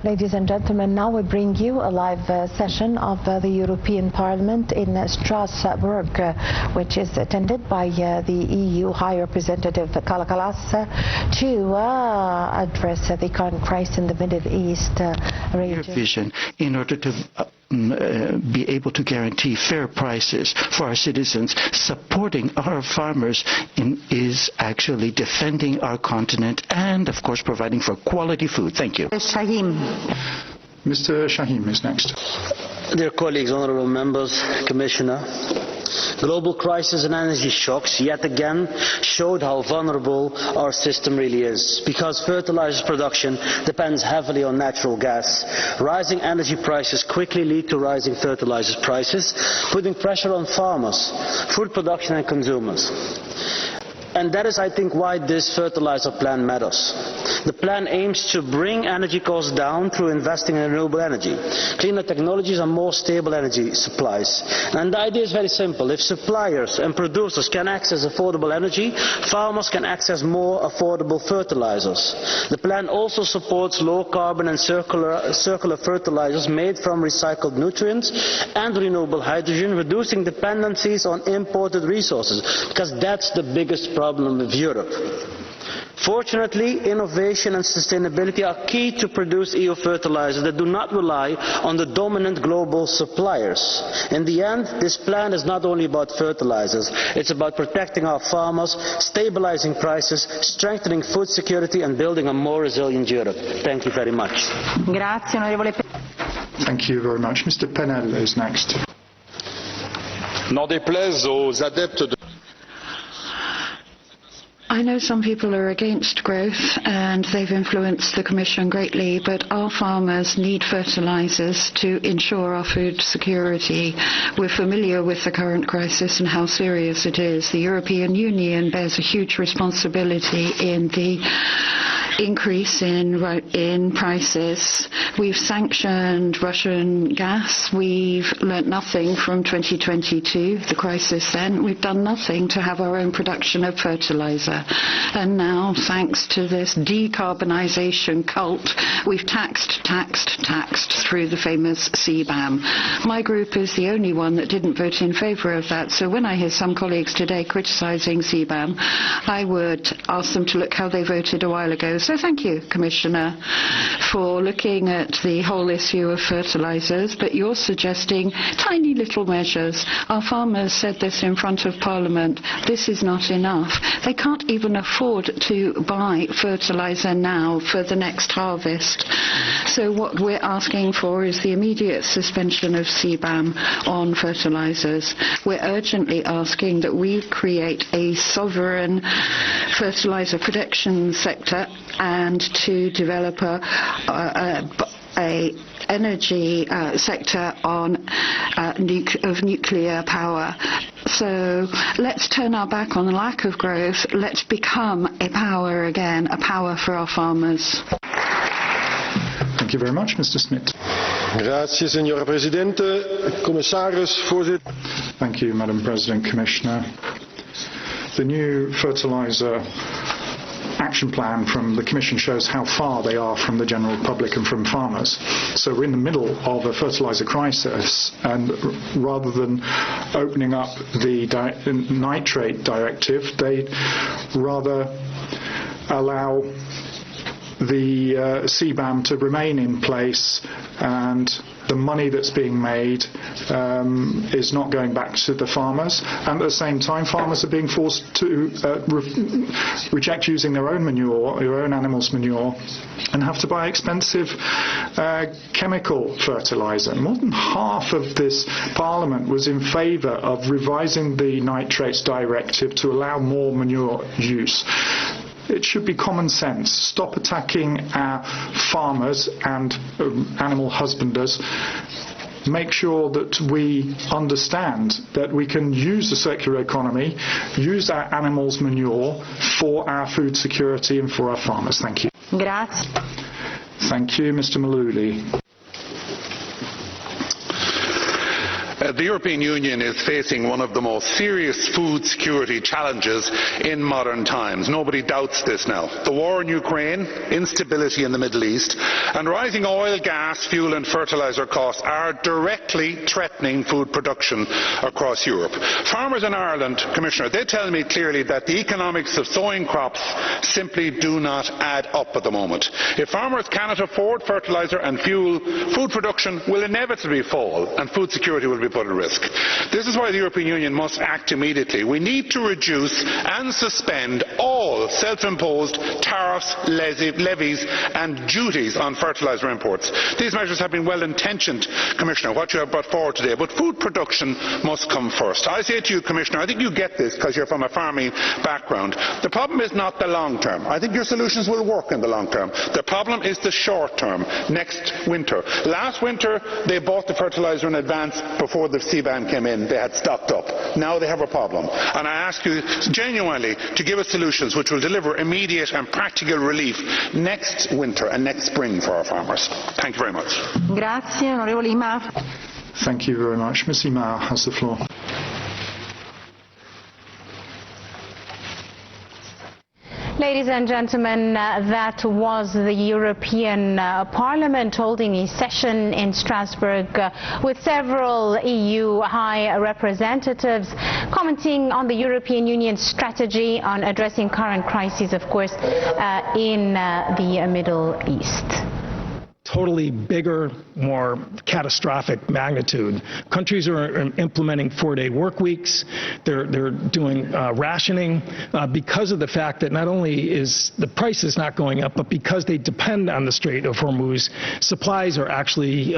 Ladies and gentlemen, now we bring you a live session of the European Parliament in Strasbourg, which is attended by the EU High Representative Kalakalas to address the current crisis in the Middle East region. Vision in order to be able to guarantee fair prices for our citizens. Supporting our farmers is actually defending our continent and, of course, providing for quality food. Thank you. Mr. Shaheen is next. Dear colleagues, honourable members, Commissioner, global crisis and energy shocks yet again showed how vulnerable our system really is. Because fertilizer production depends heavily on natural gas, rising energy prices quickly lead to rising fertilizer prices, putting pressure on farmers, food production and consumers. And that is, I think, why this fertilizer plan matters. The plan aims to bring energy costs down through investing in renewable energy, cleaner technologies and more stable energy supplies. And the idea is very simple. If suppliers and producers can access affordable energy, farmers can access more affordable fertilizers. The plan also supports low carbon and circular fertilizers made from recycled nutrients and renewable hydrogen, reducing dependencies on imported resources, because that's the biggest problem with Europe. Fortunately, innovation and sustainability are key to produce EU fertilizers that do not rely on the dominant global suppliers. In the end, this plan is not only about fertilizers, it's about protecting our farmers, stabilizing prices, strengthening food security and building a more resilient Europe. Thank you very much. Thank you very much. Mr. Penel is next. N'en déplaise aux adeptes de I know some people are against growth and they've influenced the Commission greatly, but our farmers need fertilizers to ensure our food security. We're familiar with the current crisis and how serious it is. The European Union bears a huge responsibility in the increase in prices. We've sanctioned Russian gas. We've learnt nothing from 2022, the crisis then. We've done nothing to have our own production of fertilizer. And now, thanks to this decarbonisation cult, we've taxed through the famous CBAM. My group is the only one that didn't vote in favour of that. So when I hear some colleagues today criticising CBAM, I would ask them to look how they voted a while ago. So thank you, Commissioner, for looking at the whole issue of fertilisers, but you're suggesting tiny little measures. Our farmers said this in front of Parliament. This is not enough. They can't even afford to buy fertiliser now for the next harvest. So what we're asking for is the immediate suspension of CBAM on fertilisers. We're urgently asking that we create a sovereign fertiliser production sector and to develop a energy sector of nuclear power. So let's turn our back on the lack of growth. Let's become a power again, a power for our farmers. Thank you very much, Mr. Smith. Grazie, signora Presidente, commissaris, voorzitter. Thank you, Madam President, Commissioner. The new fertiliser action plan from the Commission shows how far they are from the general public and from farmers. So we're in the middle of a fertiliser crisis, and rather than opening up the nitrate directive, they rather allow the CBAM to remain in place, and the money that's being made is not going back to the farmers, and at the same time farmers are being forced to reject using their own manure, their own animals' manure, and have to buy expensive chemical fertiliser. More than half of this Parliament was in favour of revising the nitrates directive to allow more manure use. It should be common sense. Stop attacking our farmers and animal husbanders. Make sure that we understand that we can use the circular economy, use our animals' manure for our food security and for our farmers. Thank you. Grazie. Thank you, Mr. Maluli. the European Union is facing one of the most serious food security challenges in modern times. Nobody doubts this now. The war in Ukraine, instability in the Middle East, and rising oil, gas, fuel and fertilizer costs are directly threatening food production across Europe. Farmers in Ireland, Commissioner, they tell me clearly that the economics of sowing crops simply do not add up at the moment. If farmers cannot afford fertilizer and fuel, food production will inevitably fall and food security will be put at risk. This is why the European Union must act immediately. We need to reduce and suspend all self-imposed tariffs, levies and duties on fertilizer imports. These measures have been well-intentioned, Commissioner, what you have brought forward today, but food production must come first. I say to you, Commissioner, I think you get this because you're from a farming background. The problem is not the long term. I think your solutions will work in the long term. The problem is the short term, next winter. Last winter, they bought the fertilizer in advance before the CBAM came in. They had stocked up. Now they have a problem. And I ask you genuinely to give us solutions which will deliver immediate and practical relief next winter and next spring for our farmers. Thank you very much. Grazie, onorevole Imar. Thank you very much. Ms. Imar has the floor. Ladies and gentlemen, that was the European Parliament holding a session in Strasbourg with several EU high representatives commenting on the European Union's strategy on addressing current crises, of course, in the Middle East. Totally bigger, more catastrophic magnitude. Countries are implementing 4-day work weeks. They're doing rationing because of the fact that not only is the price is not going up, but because they depend on the Strait of Hormuz, supplies are actually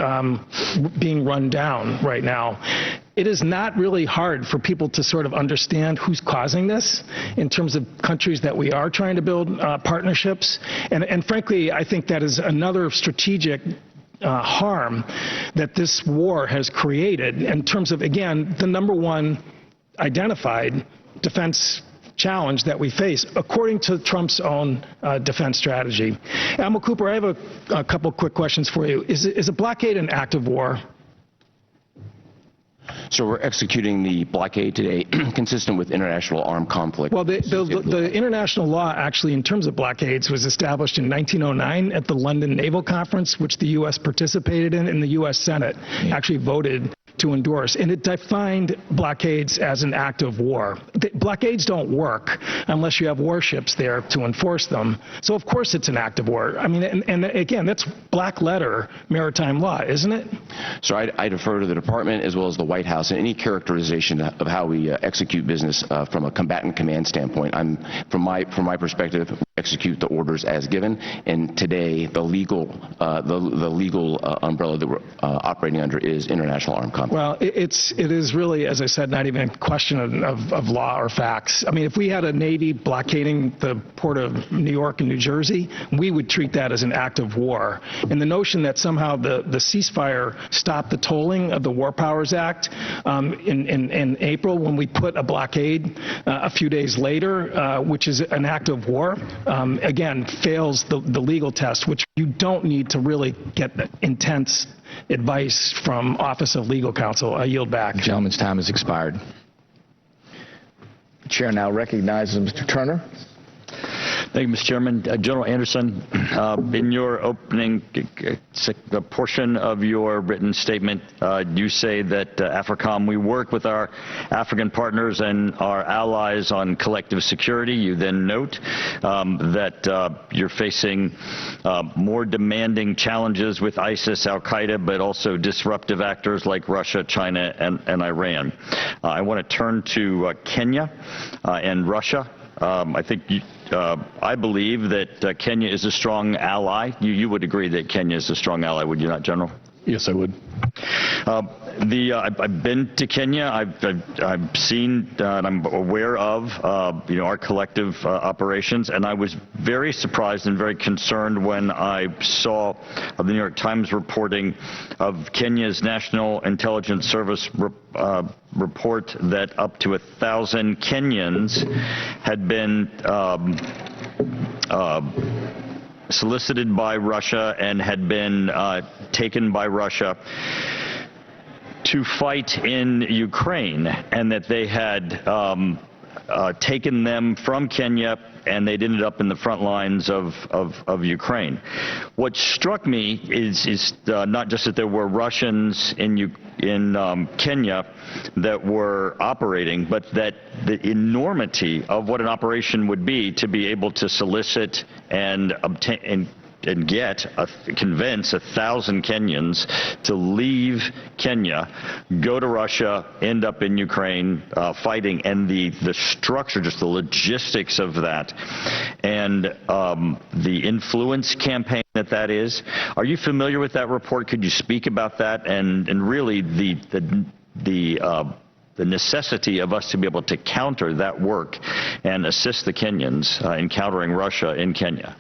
being run down right now. It is not really hard for people to sort of understand who's causing this in terms of countries that we are trying to build partnerships. And frankly, I think that is another strategic harm that this war has created in terms of, again, the number one identified defense challenge that we face, according to Trump's own defense strategy. Admiral Cooper, I have a couple quick questions for you. Is a blockade an act of war? So we're executing the blockade today consistent with international armed conflict. Well, the international law actually in terms of blockades was established in 1909 at the London Naval Conference, which the U.S. participated in, and the U.S. Senate actually voted to endorse, and it defined blockades as an act of war. Blockades don't work unless you have warships there to enforce them. So of course it's an act of war. I mean, and again, that's black letter maritime law, isn't it? So I defer to the Department as well as the White House in any characterization of how we execute business from a combatant command standpoint. From my perspective, execute the orders as given, and today the legal umbrella that we're operating under is international armed conflict. Well, it is really, as I said, not even a question of law or facts. I mean, if we had a Navy blockading the port of New York and New Jersey, we would treat that as an act of war. And the notion that somehow the ceasefire stopped the tolling of the War Powers Act in April when we put a blockade a few days later, which is an act of war, again, fails the legal test, which you don't need to really get intense advice from Office of Legal Counsel. I yield back. The gentleman's time has expired. The chair now recognizes Mr. Turner. Thank you, Mr. Chairman. General Anderson, in your opening portion of your written statement, you say that AFRICOM, we work with our African partners and our allies on collective security. You then note that you're facing more demanding challenges with ISIS, Al-Qaeda, but also disruptive actors like Russia, China, and Iran. I want to turn to Kenya and Russia. I believe that Kenya is a strong ally. You would agree that Kenya is a strong ally, would you not, General? Yes, I would. I've been to Kenya. I've seen and I'm aware of our collective operations, and I was very surprised and very concerned when I saw the New York Times reporting of Kenya's National Intelligence Service report that up to 1,000 Kenyans had been solicited by Russia and had been taken by Russia. to fight in Ukraine, and that they had taken them from Kenya, and they'd ended up in the front lines of Ukraine. What struck me is not just that there were Russians in Kenya that were operating, but that the enormity of what an operation would be to be able to solicit and obtain and convince 1,000 Kenyans to leave Kenya, go to Russia, end up in Ukraine fighting, and the structure, just the logistics of that, and the influence campaign that is. Are you familiar with that report? Could you speak about that and really the necessity of us to be able to counter that work and assist the Kenyans in countering Russia in Kenya?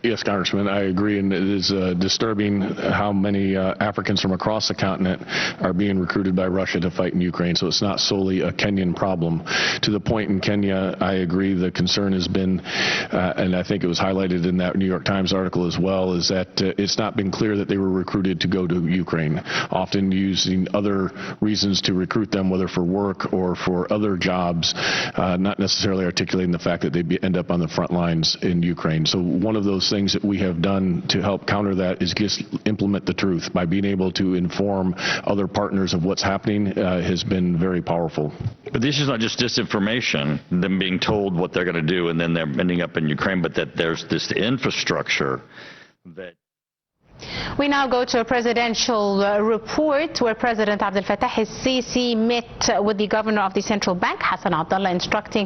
Yes, Congressman, I agree, and it is disturbing how many Africans from across the continent are being recruited by Russia to fight in Ukraine, so it's not solely a Kenyan problem. To the point in Kenya, I agree the concern has been, and I think it was highlighted in that New York Times article as well, is that it's not been clear that they were recruited to go to Ukraine, often using other reasons to recruit them, whether for work or for other jobs, not necessarily articulating the fact that they end up on the front lines in Ukraine. So one of those things that we have done to help counter that is just implement the truth. By being able to inform other partners of what's happening has been very powerful. But this is not just disinformation, them being told what they're going to do and then they're ending up in Ukraine, but that there's this infrastructure that... We now go to a presidential report where President Abdel Fattah el-Sisi met with the governor of the central bank, Hassan Abdullah, instructing